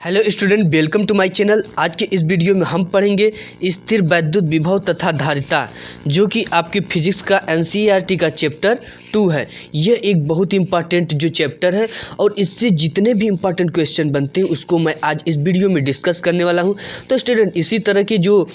Hello student, welcome to my channel. आज के इस वीडियो में हम पढ़ेंगे स्थिर वैद्युत विभव तथा धारिता, जो कि आपके फिजिक्स का एनसीईआरटी का चैप्टर 2 है। यह एक बहुत इंपॉर्टेंट जो चैप्टर है और इससे जितने भी इंपॉर्टेंट क्वेश्चन बनते हैं उसको मैं आज इस वीडियो में डिस्कस करने वाला हूं। तो स्टूडेंट, इसी तरह के जो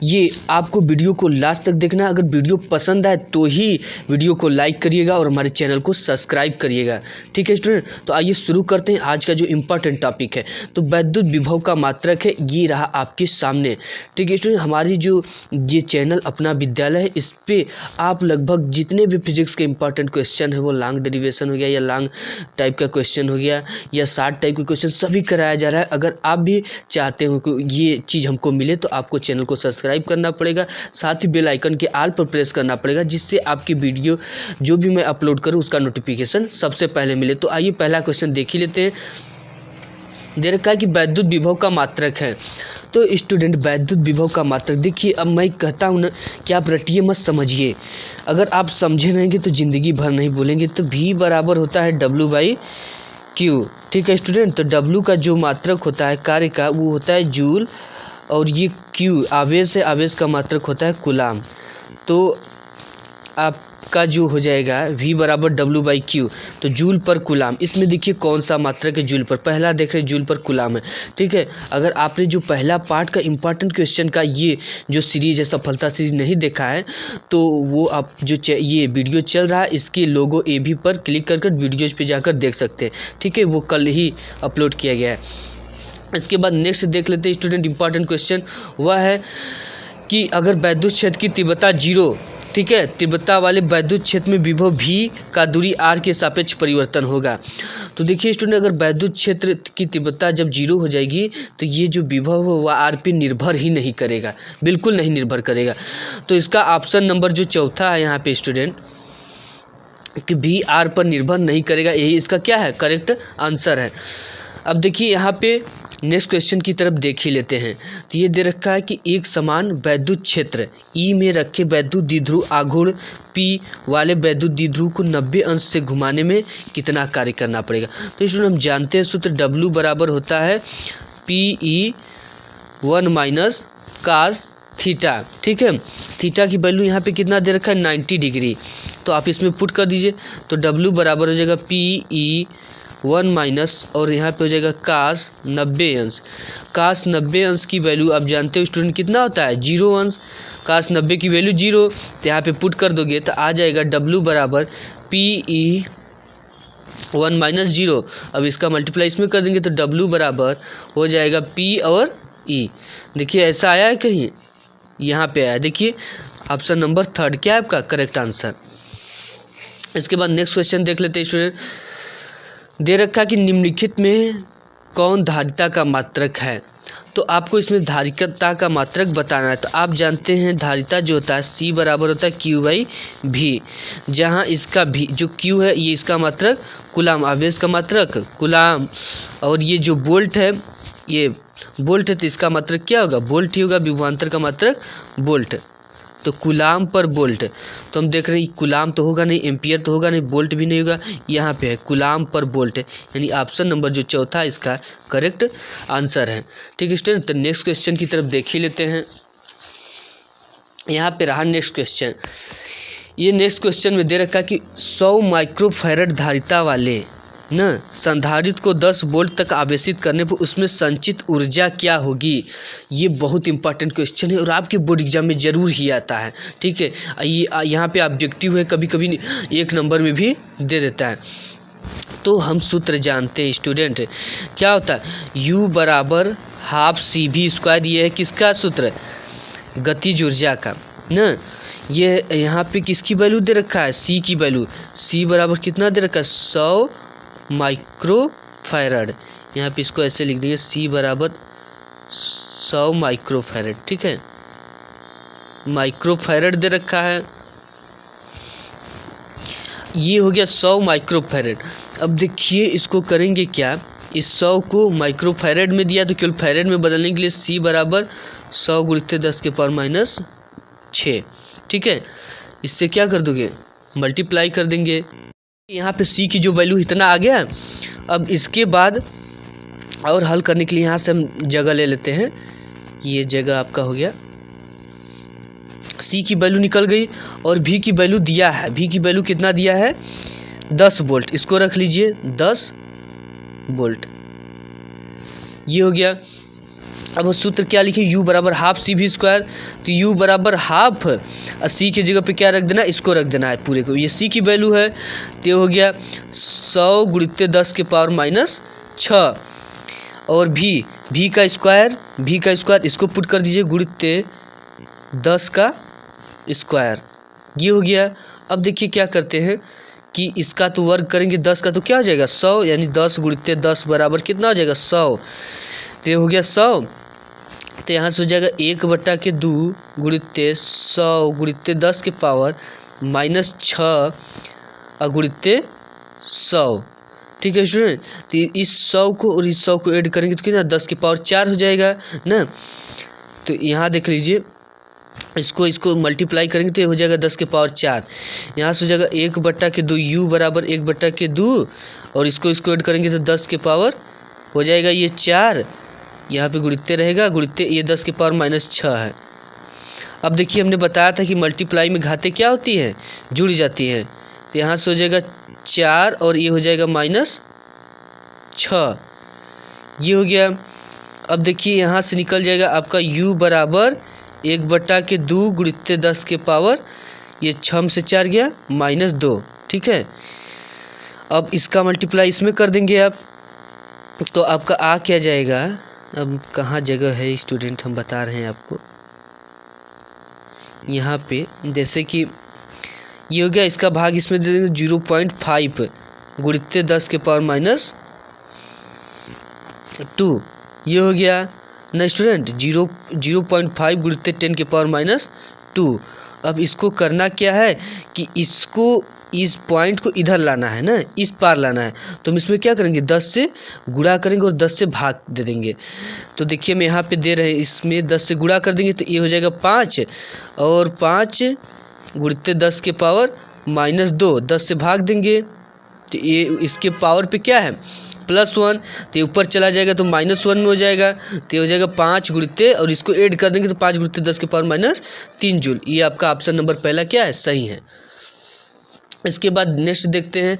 ये आपको वीडियो को लास्ट तक देखना है। अगर वीडियो पसंद आए तो ही वीडियो को लाइक करिएगा और हमारे चैनल को सब्सक्राइब करिएगा। ठीक है स्टूडेंट, तो आइए शुरू करते हैं आज का जो इम्पोर्टेंट टॉपिक है। तो वैद्युत विभव का मात्रक है, ये रहा आपके सामने। ठीक है स्टूडेंट, हमारी जो ये चैनल अपना विद्यालय है, इस पे आप लगभग जितने भी फिजिक्स के इंपॉर्टेंट क्वेश्चन है, वो लॉन्ग डेरिवेशन हो गया या लॉन्ग टाइप का क्वेश्चन हो गया या शॉर्ट टाइप के क्वेश्चन, सभी कराया जा रहा है। अगर आप भी चाहते हो कि ये चीज़ हमको मिले तो आपको चैनल को सब्सक्राइब करना पड़ेगा, साथ ही बेल आइकन के ऑल पर प्रेस करना पड़ेगा, जिससे आपकी वीडियो जो भी मैं अपलोड करूँ उसका नोटिफिकेशन सबसे पहले मिले। तो आइए पहला क्वेश्चन देख ही लेते हैं। दे रखा है कि वैद्युत विभव का मात्रक है। तो स्टूडेंट, वैद्युत विभव का मात्रक देखिए, अब मैं कहता हूँ ना कि आप रटिए मत, समझिए। अगर आप समझे रहेंगे तो ज़िंदगी भर नहीं बोलेंगे। तो V बराबर होता है W/Q। ठीक है स्टूडेंट, तो W का जो मात्रक होता है कार्य का, वो होता है जूल, और ये Q आवेश है, आवेश का मात्रक होता है कूलाम। तो आपका जो हो जाएगा V बराबर W/Q, तो जूल पर कूलाम। इसमें देखिए कौन सा मात्रक है जूल पर, पहला देख रहे जूल पर कूलाम है। ठीक है, अगर आपने जो पहला पार्ट का इंपॉर्टेंट क्वेश्चन का ये जो सीरीज है, सफलता सीरीज नहीं देखा है, तो वो आप जो ये वीडियो चल रहा है इसके लोगो AB पर क्लिक कर वीडियोज पे जाकर देख सकते हैं। ठीक है, वो कल ही अपलोड किया गया है। इसके बाद नेक्स्ट देख लेते हैं स्टूडेंट, इंपॉर्टेंट क्वेश्चन वह है कि अगर वैद्युत क्षेत्र की तीव्रता 0, ठीक है, तीव्रता वाले वैद्युत क्षेत्र में विभव V का दूरी R के सापेक्ष परिवर्तन होगा। तो देखिए स्टूडेंट, अगर वैद्युत क्षेत्र की तीव्रता जब 0 हो जाएगी तो ये जो विभव है वह R पे निर्भर ही नहीं करेगा, बिल्कुल नहीं निर्भर करेगा। तो इसका ऑप्शन नंबर जो चौथा है यहाँ पे स्टूडेंट, कि V R पर निर्भर नहीं करेगा, यही इसका क्या है, करेक्ट आंसर है। अब देखिए यहाँ पे नेक्स्ट क्वेश्चन की तरफ देख ही लेते हैं। तो ये दे रखा है कि एक समान वैद्युत क्षेत्र E में रखे वैद्युत द्विध्रुव आघूर्ण P वाले वैद्युत द्विध्रुव को 90 अंश से घुमाने में कितना कार्य करना पड़ेगा। तो इसमें हम जानते हैं सूत्र W बराबर होता है PE1 - cos थीटा। ठीक है, थीटा की वैल्यू यहाँ पे कितना दे रखा है, 90 डिग्री। तो आप इसमें पुट कर दीजिए, तो W बराबर हो जाएगा PE1 और यहाँ पे हो जाएगा cos 90 अंश। cos 90 अंश की वैल्यू आप जानते हो स्टूडेंट कितना होता है, 0 अंश। cos 90 की वैल्यू 0, तो यहाँ पे पुट कर दोगे तो आ जाएगा W बराबर PE1 - 0। अब इसका मल्टीप्लाई इसमें कर देंगे तो W बराबर हो जाएगा P और E। देखिए ऐसा आया है कहीं, यहाँ पे आया, देखिए ऑप्शन नंबर 3 क्या है आपका करेक्ट आंसर। इसके बाद नेक्स्ट क्वेश्चन देख लेते हैं स्टूडेंट। दे रखा कि निम्नलिखित में कौन धारिता का मात्रक है। तो आपको इसमें धारिता का मात्रक बताना है। तो आप जानते हैं धारिता जो होता है C बराबर होता है Q/V, जहाँ इसका V जो Q है ये इसका मात्रक कूलाम, आवेश का मात्रक कूलाम, और ये जो बोल्ट है ये बोल्ट है, तो इसका मात्रक क्या होगा, बोल्ट ही होगा, विभवांतर का मात्रक बोल्ट। तो कूलाम पर बोल्ट, तो हम देख रहे हैं कूलाम तो होगा नहीं, एम्पियर तो होगा नहीं, बोल्ट भी नहीं होगा, यहाँ पे है कूलाम पर बोल्ट है, यानी ऑप्शन नंबर जो चौथा इसका करेक्ट आंसर है। ठीक है स्टूडेंट, तो नेक्स्ट क्वेश्चन की तरफ देख ही लेते हैं। यहाँ पे रहा नेक्स्ट क्वेश्चन। ये नेक्स्ट क्वेश्चन में दे रखा कि 100 माइक्रोफैरड धारिता वाले ना संधारित्र को 10 वोल्ट तक आवेशित करने पर उसमें संचित ऊर्जा क्या होगी। ये बहुत इंपॉर्टेंट क्वेश्चन है और आपके बोर्ड एग्जाम में ज़रूर ही आता है। ठीक है, ये यहाँ पे ऑब्जेक्टिव है, कभी कभी 1 नंबर में भी दे देता है। तो हम सूत्र जानते हैं स्टूडेंट, क्या होता है, U बराबर ½ CV²। ये है किसका सूत्र, गतिज ऊर्जा का ना। ये यहाँ पे किसकी वैल्यू दे रखा है, C की वैल्यू। C बराबर कितना दे रखा है, 100 माइक्रोफैरड। यहाँ पे इसको ऐसे लिख देंगे, C बराबर 100 माइक्रोफैरड। ठीक है, माइक्रोफैरड दे रखा है, ये हो गया 100 माइक्रोफैरड। अब देखिए इसको करेंगे क्या, इस 100 को माइक्रोफैरड में दिया तो केवल फैरड में बदलने के लिए C बराबर 100 × 10⁻⁶। ठीक है, इससे क्या कर दोगे, मल्टीप्लाई कर देंगे। यहाँ पे C की जो वैल्यू इतना आ गया। अब इसके बाद और हल करने के लिए यहाँ से हम जगह ले लेते हैं कि ये जगह आपका हो गया। सी की वैल्यू निकल गई और भी की वैल्यू दिया है। भी की वैल्यू कितना दिया है? 10 वोल्ट। इसको रख लीजिए 10 वोल्ट। ये हो गया। अब सूत्र क्या लिखे? U बराबर हाफ सी भी स्क्वायर। तो U बराबर हाफ और सी की जगह पे क्या रख देना? इसको रख देना है पूरे को। ये सी की वैल्यू है तो ये हो गया 100 गुणित 10 के पावर -6 और भी का स्क्वायर इसको पुट कर दीजिए गुणित 10 का स्क्वायर। ये हो गया। अब देखिए क्या करते हैं कि इसका तो वर्ग करेंगे 10 का तो क्या हो जाएगा? 100 यानी 10 गुणित 10 बराबर कितना हो जाएगा? 100। तो ये हो गया 100। तो यहाँ से हो जाएगा 1/2 गुणित 100 गुणित 10 के पावर -6 गुणित 100। ठीक है स्टूडेंट। तो इस 100 को और इस 100 को ऐड करेंगे तो कितना? 10 के पावर 4 हो जाएगा ना। तो यहाँ देख लीजिए इसको मल्टीप्लाई करेंगे तो ये हो जाएगा 10 के पावर 4। यहाँ से हो जाएगा 1/2 U बराबर 1/2 और इसको ऐड करेंगे तो 10 के पावर हो जाएगा ये 4। यहाँ पे गुणित रहेगा, गुणित ये 10 के पावर -6 है। अब देखिए हमने बताया था कि मल्टीप्लाई में घातें क्या होती हैं? जुड़ जाती हैं। तो यहाँ से हो जाएगा 4 और ये हो जाएगा -6। ये हो गया। अब देखिए यहाँ से निकल जाएगा आपका U बराबर 1/2 गुणित 10 के पावर ये 6 से 4 गया -2। ठीक है। अब इसका मल्टीप्लाई इसमें कर देंगे आप तो आपका आ क्या जाएगा? अब कहाँ जगह है स्टूडेंट, हम बता रहे हैं आपको। यहाँ पे जैसे कि ये हो गया, इसका भाग इसमें दे देंगे 0.5 गुणित 10 के पावर -2। ये हो गया ना स्टूडेंट। 0.5 गुणित 10 के पावर -2। अब इसको करना क्या है कि इसको इस पॉइंट को इधर लाना है ना, इस पार लाना है। तो हम इसमें क्या करेंगे? 10 से गुणा करेंगे और 10 से भाग दे देंगे। तो देखिए हम यहाँ पे दे रहे हैं, इसमें 10 से गुणा कर देंगे तो ये हो जाएगा 5 और 5 गुणित 10 के पावर -2। 10 से भाग देंगे तो ये इसके पावर पे क्या है? +1। तो ये ऊपर चला जाएगा तो -1 में हो जाएगा। तो ये हो जाएगा 5 गुणित और इसको ऐड कर देंगे तो 5 गुणित 10 के पावर -3 जूल। ये आपका ऑप्शन नंबर पहला क्या है? सही है। इसके बाद नेक्स्ट देखते हैं।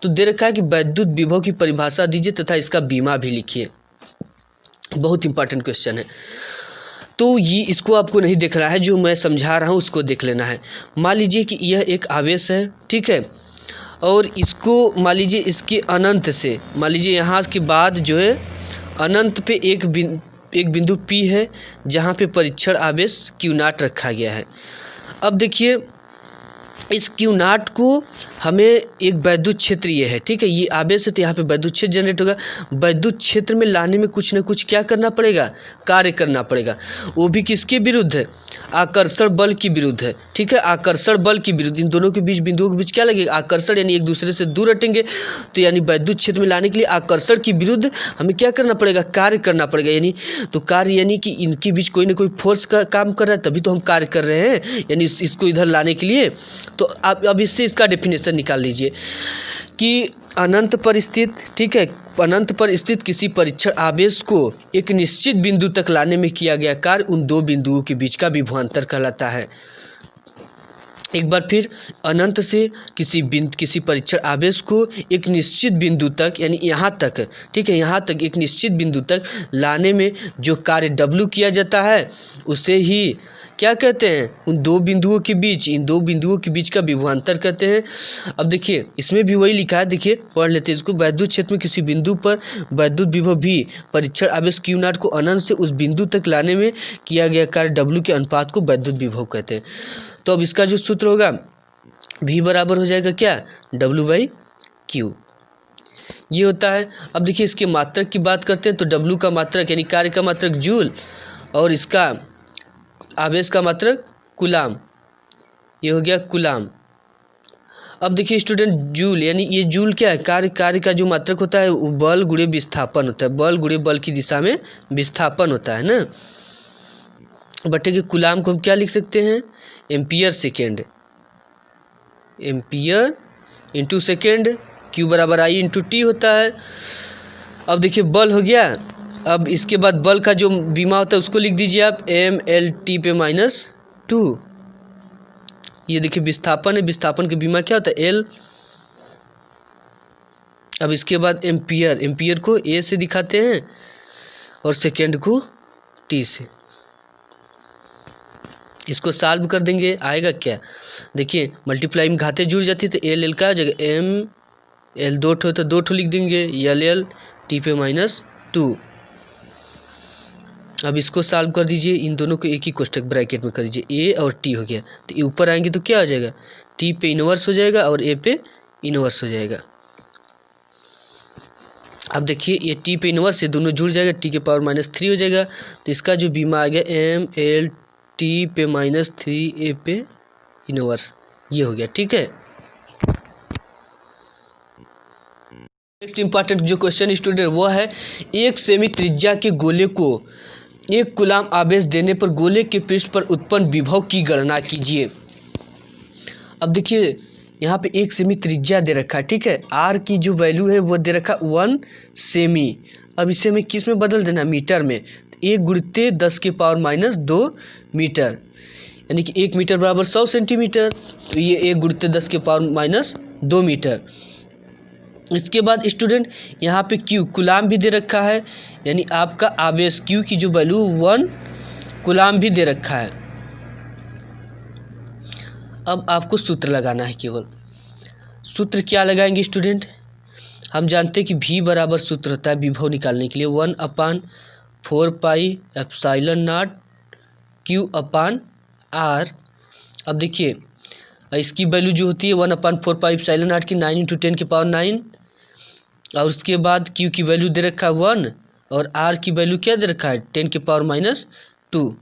तो दे रखा है कि वैद्युत विभव की परिभाषा दीजिए तथा इसका बीमा भी लिखिए। बहुत इंपॉर्टेंट क्वेश्चन है। तो ये इसको आपको नहीं देख रहा है, जो मैं समझा रहा हूँ उसको देख लेना है। मान लीजिए कि यह एक आवेश है, ठीक है, और इसको मान लीजिए इसके अनंत से, मान लीजिए यहाँ के बाद जो है अनंत पे एक बिंदु P है जहाँ पे परीक्षण आवेश Q0 रखा गया है। अब देखिए इस Q0 को हमें एक वैद्युत क्षेत्र ये है, ठीक है, ये आवेश है तो यहाँ पे वैद्युत क्षेत्र जनरेट होगा। वैद्युत क्षेत्र में लाने में कुछ ना कुछ क्या करना पड़ेगा? कार्य करना पड़ेगा। वो भी किसके विरुद्ध है? आकर्षण बल की विरुद्ध है। ठीक है, आकर्षण बल की विरुद्ध। इन दोनों के बीच, बिंदुओं के बीच क्या लगेगा? आकर्षण, यानी एक दूसरे से दूर हटेंगे। तो यानी वैद्युत क्षेत्र में लाने के लिए आकर्षण की विरुद्ध हमें क्या करना पड़ेगा? कार्य करना पड़ेगा। यानी तो कार्य यानी कि इनके बीच कोई ना कोई फोर्स का काम कर रहा है, तभी तो हम कार्य कर रहे हैं, यानी इसको इधर लाने के लिए। तो आप अब इससे इसका डेफिनेशन निकाल लीजिए कि अनंत पर स्थित, ठीक है, अनंत पर स्थित किसी परीक्षण आवेश को एक निश्चित बिंदु तक लाने में किया गया कार्य उन दो बिंदुओं के बीच का विभवांतर कहलाता है। एक बार फिर, अनंत से किसी परीक्षण आवेश को एक निश्चित बिंदु तक, यानी यहाँ तक, ठीक है, यहाँ तक एक निश्चित बिंदु तक लाने में जो कार्य W किया जाता है उसे ही क्या कहते हैं? उन दो बिंदुओं के बीच, इन दो बिंदुओं के बीच का विभवांतर कहते हैं। अब देखिए इसमें भी वही लिखा है, देखिए पढ़ लेते हैं इसको। वैद्युत क्षेत्र में किसी बिंदु पर वैद्युत विभव भी परीक्षण आवेश Q0 को अनंत से उस बिंदु तक लाने में किया गया कार्य W के अनुपात को वैद्युत विभव कहते हैं। तो अब इसका जो सूत्र होगा V बराबर हो जाएगा क्या? W/Q। ये होता है। अब देखिए इसके मात्रक की बात करते हैं तो W का मात्रक यानी कार्य का मात्रक जूल और इसका आवेश का मात्रक कूलाम। ये हो गया कूलाम। अब देखिए स्टूडेंट, जूल यानी ये जूल क्या है? कार्य का जो मात्रक होता है वो बल गुणे विस्थापन होता है। बल गुणे बल की दिशा में विस्थापन होता है ना। बटे के कूलाम को हम क्या लिख सकते हैं? Ampere second. Ampere into second. Q बराबर I इंटू T होता है। अब देखिए बल हो गया। अब इसके बाद बल का जो बीमा होता है उसको लिख दीजिए आप mLT पे -2। ये देखिए विस्थापन है, विस्थापन का बीमा क्या होता है L। अब इसके बाद एम्पियर, एम्पियर को A से दिखाते हैं और सेकेंड को T से। इसको सॉल्व कर देंगे, आएगा क्या, देखिए मल्टीप्लाई में घाते जुड़ जाती है तो L का जगह M, L 2 ठो तो 2 ठो लिख देंगे, LL T पे -2। अब इसको सॉल्व कर दीजिए, इन दोनों को एक ही कोष्ठक ब्रैकेट में कर दीजिए, A और T हो गया। तो ये ऊपर आएंगे तो क्या हो जाएगा, T पे इनवर्स हो जाएगा और A पे इनवर्स हो जाएगा। अब देखिए ये T पे इनवर्स से दोनों जुड़ जाएगा, T के पावर -3 हो जाएगा। तो इसका जो बीमा आ गया mLT पे -3 A पे इनवर्स, ये हो गया। ठीक है, नेक्स्ट इंपॉर्टेंट जो क्वेश्चन स्टूडेंट वो है, एक सेमी त्रिज्या के गोले को 1 कूलाम आवेश देने पर गोले के पृष्ठ पर उत्पन्न विभव की गणना कीजिए। अब देखिए यहाँ पे 1 सेमी त्रिज्या दे रखा है, ठीक है। आर की जो वैल्यू है वो दे रखा 1 सेमी। अब इसे हमें किस में बदल देना, मीटर में। 1 गुणित 10 के पावर -2 मीटर, यानी कि 1 मीटर बराबर 100 सेंटीमीटर। तो ये 1 गुणित 10 के पावर -2 मीटर। इसके बाद स्टूडेंट यहाँ पे Q कूलाम भी दे रखा है, यानी आपका आवेश Q की जो वैल्यू 1 कूलाम भी दे रखा है। अब आपको सूत्र लगाना है, केवल सूत्र क्या लगाएंगे स्टूडेंट, हम जानते हैं कि V बराबर सूत्र होता है विभव निकालने के लिए 1/4 पाई एप्सिलॉन नॉट Q/R। अब देखिए इसकी वैल्यू जो होती है 1/4 पाई एप्सिलॉन नॉट की 9 × 10 के पावर 9, और उसके बाद Q की वैल्यू दे रखा है 1 और R की वैल्यू क्या दे रखा है 10 के पावर -2।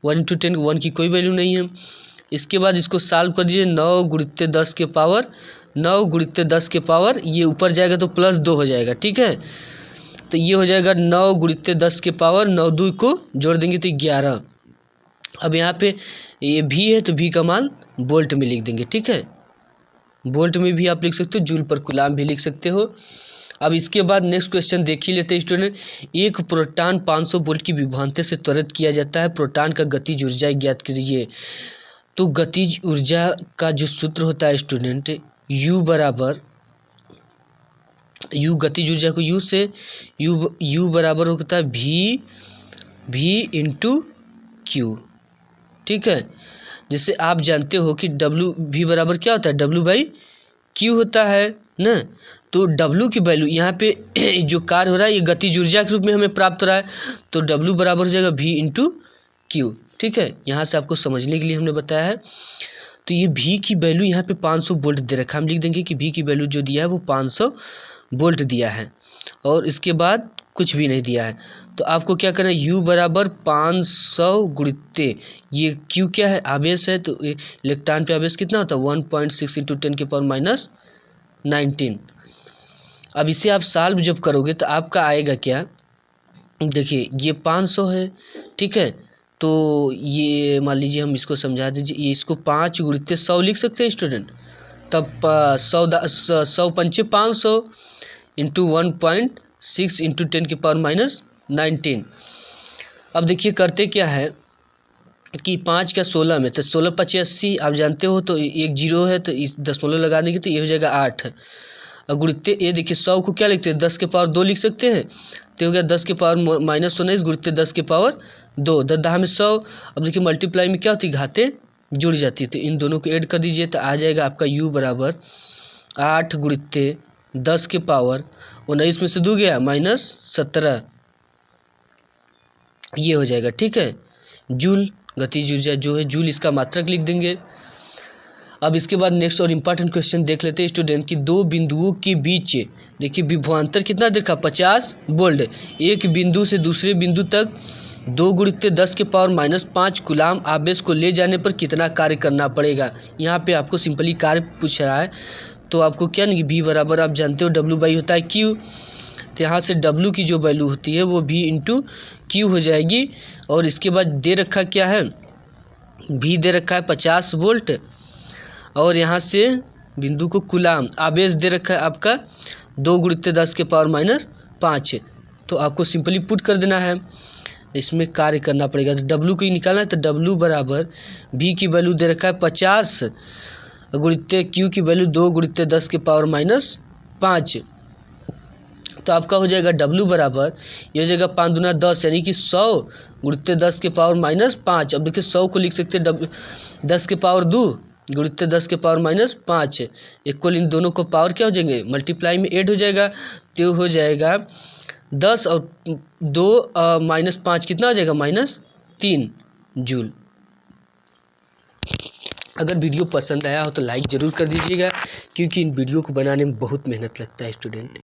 1 × 10 1 की कोई वैल्यू नहीं है। इसके बाद इसको सॉल्व कर दीजिए, 9 गुणित 10 के पावर 9 गुणित 10 के पावर, ये ऊपर जाएगा तो +2 हो जाएगा, ठीक है। तो ये हो जाएगा 9 गुणित 10 के पावर 9 2 को जोड़ देंगे तो 11। अब यहाँ पे ये V है तो V का मान वोल्ट में लिख देंगे, ठीक है। वोल्ट में भी आप लिख सकते हो, जूल पर कूलाम भी लिख सकते हो। अब इसके बाद नेक्स्ट क्वेश्चन देख ही लेते हैं स्टूडेंट। एक प्रोटॉन 500 वोल्ट की विभवांतर से त्वरित किया जाता है, प्रोटॉन का गतिज ऊर्जा ज्ञात कीजिए। तो गतिज ऊर्जा का जो सूत्र होता है स्टूडेंट, U बराबर U, गतिज ऊर्जा को U से U बराबर होता है V × Q, ठीक है। जैसे आप जानते हो कि V बराबर क्या होता है, W/Q होता है ना। तो W की वैल्यू यहाँ पे जो कार्य हो रहा है ये गतिज ऊर्जा के रूप में हमें प्राप्त हो रहा है, तो W बराबर हो जाएगा V × Q, ठीक है। यहाँ से आपको समझने के लिए हमने बताया है। तो ये V की वैल्यू यहाँ पे 500 वोल्ट दे रखा है, हम लिख देंगे कि V की वैल्यू जो दिया है वो 500 वोल्ट दिया है और इसके बाद कुछ भी नहीं दिया है। तो आपको क्या करना है, U बराबर 500 गुणित ये Q क्या है, आवेश है, तो इलेक्ट्रॉन पे आवेश कितना होता है 1.6 × 10 के पावर -19। अब इसे आप सॉल्व जब करोगे तो आपका आएगा क्या, देखिए ये 500 है, ठीक है। तो ये मान लीजिए हम इसको समझा दीजिए, ये इसको 5 गुणित 100 लिख सकते हैं स्टूडेंट। तब 100 पंचे 500 इंटू 1.6 × 10 के पावर -19। अब देखिए करते क्या है कि 5 का 16 में, तो 16 × 5 = 80, आप जानते हो। तो एक 0 है तो इस दशमलव लगा देंगे तो ये हो जाएगा 8। और गुणित ये देखिए 100 को क्या लिखते हैं 10 के पावर 2 लिख सकते हैं, तो हो गया 10 के पावर -19 गुणित 10 के पावर 2, 10 में 100। अब देखिए मल्टीप्लाई में क्या होती है, घातें जुड़ जाती है, तो इन दोनों को ऐड कर दीजिए तो आ जाएगा आपका U बराबर 8 गुणित 10 के पावर 19 में से 2 गया -17, ये हो जाएगा, ठीक है। जूल गतिज ऊर्जा जो है, जूल इसका मात्रक लिख देंगे। अब इसके बाद नेक्स्ट और इम्पॉर्टेंट क्वेश्चन देख लेते हैं स्टूडेंट कि दो बिंदुओं के बीच देखिए विभवांतर कितना देखा 50 वोल्ट। एक बिंदु से दूसरे बिंदु तक 2 गुणित 10 के पावर -5 कूलाम आवेश को ले जाने पर कितना कार्य करना पड़ेगा। यहाँ पे आपको सिंपली कार्य पूछ रहा है, तो आपको क्या नहीं, V बराबर आप जानते हो W/ होता है Q। तो यहाँ से W की जो वैल्यू होती है वो V × Q हो जाएगी। और इसके बाद दे रखा क्या है, V दे रखा है 50 वोल्ट, और यहाँ से बिंदु को कूलाम आवेश दे रखा है आपका 2 गुणित 10 के पावर 5। तो आपको सिंपली पुट कर देना है, इसमें कार्य करना पड़ेगा। तो W को निकालना है, तो W बराबर V की वैल्यू दे रखा है 50 गुणित्य Q की वैल्यू 2 गुणित्य 10 के पावर माइनस 5। तो आपका हो जाएगा W बराबर, ये हो जाएगा 5 दूना 10 यानी कि 100 गुणित्य 10 के पावर माइनस 5। अब देखिए 100 को लिख सकते हैं 10 के पावर 2 गुणित्य 10 के पावर माइनस 5। इक्वल इन दोनों को पावर क्या हो जाएंगे, मल्टीप्लाई में ऐड हो जाएगा, तो हो जाएगा 10 और 2 माइनस 5 कितना हो जाएगा, -3 जूल। अगर वीडियो पसंद आया हो तो लाइक ज़रूर कर दीजिएगा, क्योंकि इन वीडियो को बनाने में बहुत मेहनत लगता है स्टूडेंट।